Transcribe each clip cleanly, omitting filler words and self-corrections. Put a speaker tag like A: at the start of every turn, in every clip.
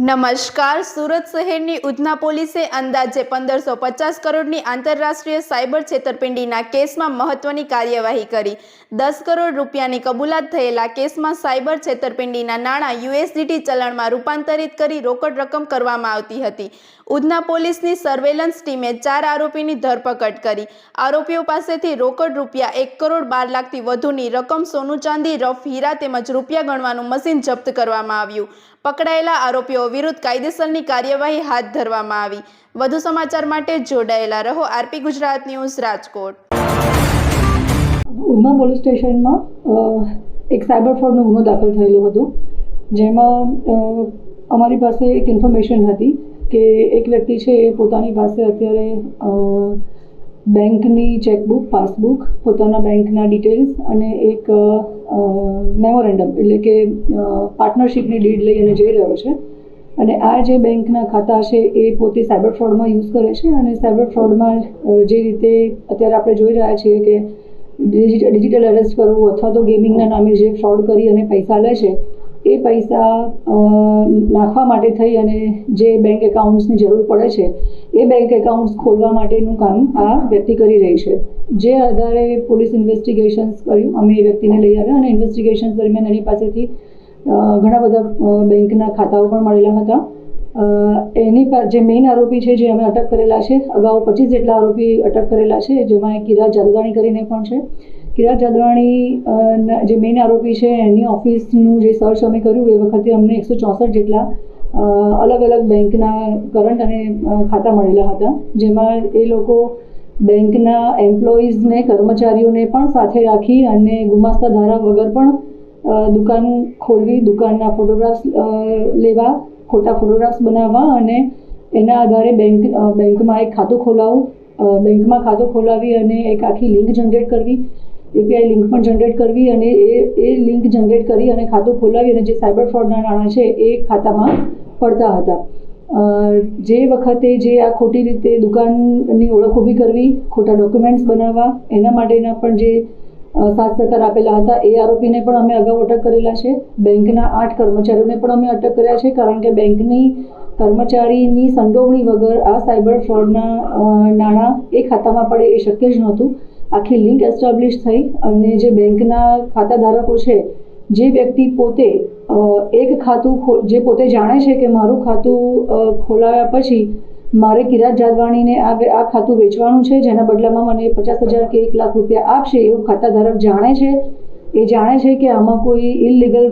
A: નમસ્કાર. સુરત શહેરની ઉધના પોલીસે અંદાજે 1550 કરોડની આંતરરાષ્ટ્રીય સાયબર છેતરપિંડીના કેસમાં મહત્વની કાર્યવાહી કરી. 10 કરોડ રૂપિયાની કબૂલાત થયેલા કેસમાં સાયબર છેતરપિંડીના નાણાં યુએસડીટી ચલણમાં રૂપાંતરિત કરી રોકડ રકમ કરવામાં આવતી હતી. ઉધના પોલીસની સર્વેલન્સ ટીમે 4 આરોપીની ધરપકડ કરી. આરોપીઓ પાસેથી રોકડ રૂપિયા 1 કરોડ 12 લાખથી વધુની રકમ, સોનું ચાંદી, રફ હીરા તેમજ રૂપિયા ગણવાનું મશીન જપ્ત કરવામાં આવ્યું. પકડાયેલા આરોપીઓ વિરુદ્ધ કાયદેસરની કાર્યવાહી હાથ ધરવામાં આવી. વધુ સમાચાર માટે જોડાયેલા રહો. RP Gujarat news, Rajkot.
B: Udhna police સ્ટેશનમાં એક સાયબર ફ્રોડનો ગુનો દાખલ થયેલો હતો, જેમાં અમારી પાસે એક ઇન્ફોર્મેશન હતી કે એક વ્યક્તિ છે એ પોતાની પાસે અત્યારે બેંકની ચેકબુક, પાસબુક, પોતાના બેંકના ડિટેલ્સ અને એક મેમોરેન્ડમ એટલે કે પાર્ટનરશિપની ડીડ લઈ અને જઈ રહ્યો છે. અને આ જે બેંકના ખાતા છે એ પોતે સાયબર ફ્રોડમાં યુઝ કરે છે. અને સાયબર ફ્રોડમાં જે રીતે અત્યારે આપણે જોઈ રહ્યા છીએ કે ડિજિટલ અરેસ્ટ કરવું અથવા તો ગેમિંગના નામે જે ફ્રોડ કરી અને પૈસા લે છે, એ પૈસા નાખવા માટે થઈ અને જે બેંક એકાઉન્ટ્સની જરૂર પડે છે એ બેંક એકાઉન્ટ્સ ખોલવા માટેનું કામ આ વ્યક્તિ કરી રહી છે. જે આધારે પોલીસ ઇન્વેસ્ટિગેશન્સ કર્યું. અમે એ વ્યક્તિને લઈ આવ્યા અને ઇન્વેસ્ટિગેશન્સ દરમિયાન એની પાસેથી ઘણા બધા બેંકના ખાતાઓ પણ મળેલા હતા. એની જે મેઇન આરોપી છે જે અમે અટક કરેલા છે, અગાઉ 25 જેટલા આરોપી અટક કરેલા છે, જેમાં એક કિરાત જાદવાણી કરીને પણ છે. કિરાત જાદવાણી જે મેઇન આરોપી છે એની ઓફિસનું જે સર્ચ અમે કર્યું એ વખતે અમને 164 જેટલા અલગ અલગ બેંકના કરંટ અને ખાતા મળેલા હતા, જેમાં એ લોકો બેંકના એમ્પ્લોઈઝને, કર્મચારીઓને પણ સાથે રાખી અને ગુમાસ્તા ધારા વગર પણ દુકાન ખોલવી, દુકાનના ફોટોગ્રાફ્સ લેવા, ખોટા ફોટોગ્રાફ્સ બનાવવા અને એના આધારે બેંકમાં એક ખાતું ખોલાવવું, બેંકમાં ખાતું ખોલાવી અને એક આખી લિંક જનરેટ કરવી, API લિંક પણ જનરેટ કરવી અને એ લિંક જનરેટ કરી અને ખાતું ખોલાવી અને જે સાયબર ફ્રોડના નાણાં છે એ ખાતામાં પડતા હતા. જે વખતે જે આ ખોટી રીતે દુકાનની ઓળખ ઊભી કરવી, ખોટા ડોક્યુમેન્ટ્સ બનાવવા, એના માટેના પણ જે સાથ સહકાર આપેલા હતા એ આરોપીને પણ અમે અગાઉ અટક કરેલા છે. બેંકના 8 કર્મચારીઓને પણ અમે અટક કર્યા છે, કારણ કે બેંકની કર્મચારીની સંડોવણી વગર આ સાયબર ફ્રોડના નાણાં એ ખાતામાં પડે એ શક્ય જ નહોતું. આખી લિંક એસ્ટાબ્લિશ થઈ અને જે બેંકના ખાતા ધારકો છે, જે વ્યક્તિ પોતે એક ખાતું જે પોતે જાણે છે કે મારું ખાતું ખોલાવ્યા પછી મારે કિરાત જાદવાણીને આ ખાતું વેચવાનું છે, જેના બદલામાં મને 50,000 કે 1 લાખ રૂપિયા આપશે, એવું ખાતા ધારક જાણે છે. એ જાણે છે કે આમાં કોઈ ઇલીગલ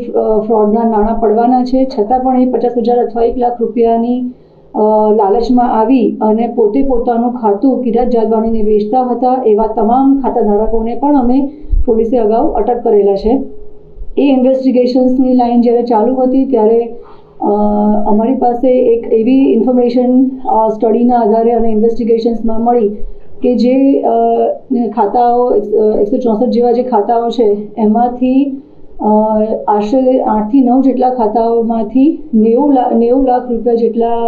B: ફ્રોડના નાણાં પડવાના છે, છતાં પણ એ 50,000 અથવા 1 લાખ રૂપિયાની લાલચમાં આવી અને પોતે પોતાનું ખાતું કિરાત જાદવાણીને વેચતા હતા. એવા તમામ ખાતા ધારકોને પણ અમે પોલીસે અગાઉ અટક કરેલા છે. એ ઇન્વેસ્ટિગેશન્સની લાઈન જ્યારે ચાલુ હતી ત્યારે અમારી પાસે એક એવી ઇન્ફોર્મેશન સ્ટડીના આધારે અને ઇન્વેસ્ટિગેશન્સમાં મળી કે જે ખાતાઓ 164 જેવા જે ખાતાઓ છે એમાંથી આશરે 8 થી 9 જેટલા ખાતાઓમાંથી 90 લાખ રૂપિયા જેટલા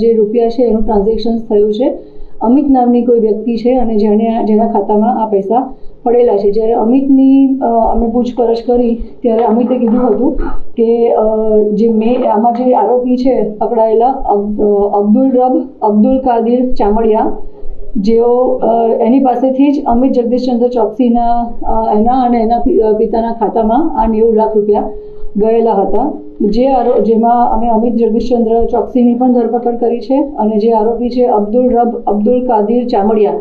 B: જે રૂપિયા છે એનું ટ્રાન્ઝેક્શન થયું છે. અમિત નામની કોઈ વ્યક્તિ છે અને જેના ખાતામાં આ પૈસા પડેલા છે. જ્યારે અમિતની અમે પૂછપરછ કરી ત્યારે અમિતે કીધું હતું કે આમાં જે આરોપી છે પકડાયેલા અબ્દુલ કાદિર ચામડિયા, જેઓ એની પાસેથી જ અમિત જગદીશચંદ્ર ચોકસીના એના પિતાના ખાતામાં આ 90 લાખ રૂપિયા ગયેલા હતા. જેમાં અમે અમિત જગદીશચંદ્ર ચોકસીની પણ ધરપકડ કરી છે. અને જે આરોપી છે અબ્દુલ કાદિર ચામડિયા,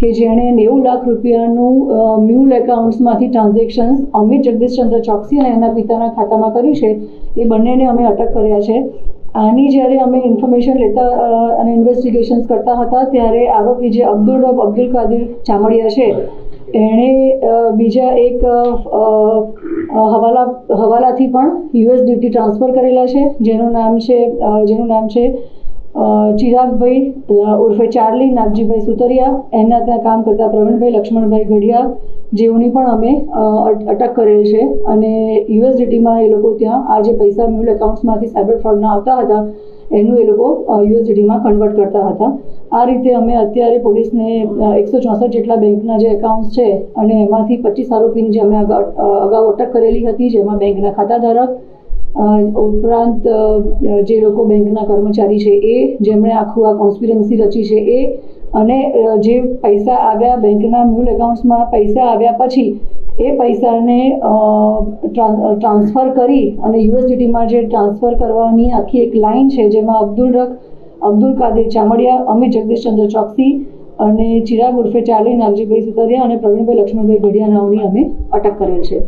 B: કે જેણે 90 લાખ રૂપિયાનું મ્યુલ એકાઉન્ટ્સમાંથી ટ્રાન્ઝેક્શન્સ અમિત જગદીશચંદ્ર ચોકસી અને એના પિતાના ખાતામાં કર્યું છે, એ બંનેને અમે અટક કર્યા છે. આની જ્યારે અમે ઇન્ફોર્મેશન લેતા અને ઇન્વેસ્ટિગેશન્સ કરતા હતા ત્યારે આરોપી જે અબ્દુલ કાદિર ચામડિયા છે એણે બીજા એક હવાલાથી પણ USDT ટ્રાન્સફર કરેલા છે, જેનું નામ છે ચિરાગભાઈ ઉર્ફે ચાર્લી નાગજીભાઈ સુતરિયા. એના ત્યાં કામ કરતા પ્રવીણભાઈ લક્ષ્મણભાઈ ગઢિયા, જેઓની પણ અમે અટક કરેલ છે. અને USDTમાં એ લોકો ત્યાં આ જે પૈસા મ્યુલ એકાઉન્ટ્સમાંથી સાયબર ફ્રોડના આવતા હતા એનું એ લોકો USDTમાં કન્વર્ટ કરતા હતા. આ રીતે અમે અત્યારે પોલીસને 164 જેટલા બેંકના જે એકાઉન્ટ્સ છે અને એમાંથી 25 આરોપીની જે અમે અગાઉ અટક કરેલી હતી, જેમાં બેંકના ખાતાધારક, ઉપરાંત જે લોકો બેંકના કર્મચારી છે એ જેમણે આખું આ કોન્સ્પિરન્સી રચી છે એ, અને જે પૈસા આવ્યા બેંકના મ્યુલ એકાઉન્ટ્સમાં પૈસા આવ્યા પછી એ પૈસાને ટ્રાન્સફર કરી અને યુએસડીટીમાં જે ટ્રાન્સફર કરવાની આખી એક લાઇન છે, જેમાં અબ્દુલ કાદિર ચામડિયા, અમિત જગદીશચંદ્ર ચોકસી અને ચિરાગ ઉર્ફે ચાર્લી નાગજીભાઈ સુતરિયા અને પ્રવીણભાઈ લક્ષ્મણભાઈ ગઢિયા નાઓની અમે અટક કરેલ છે.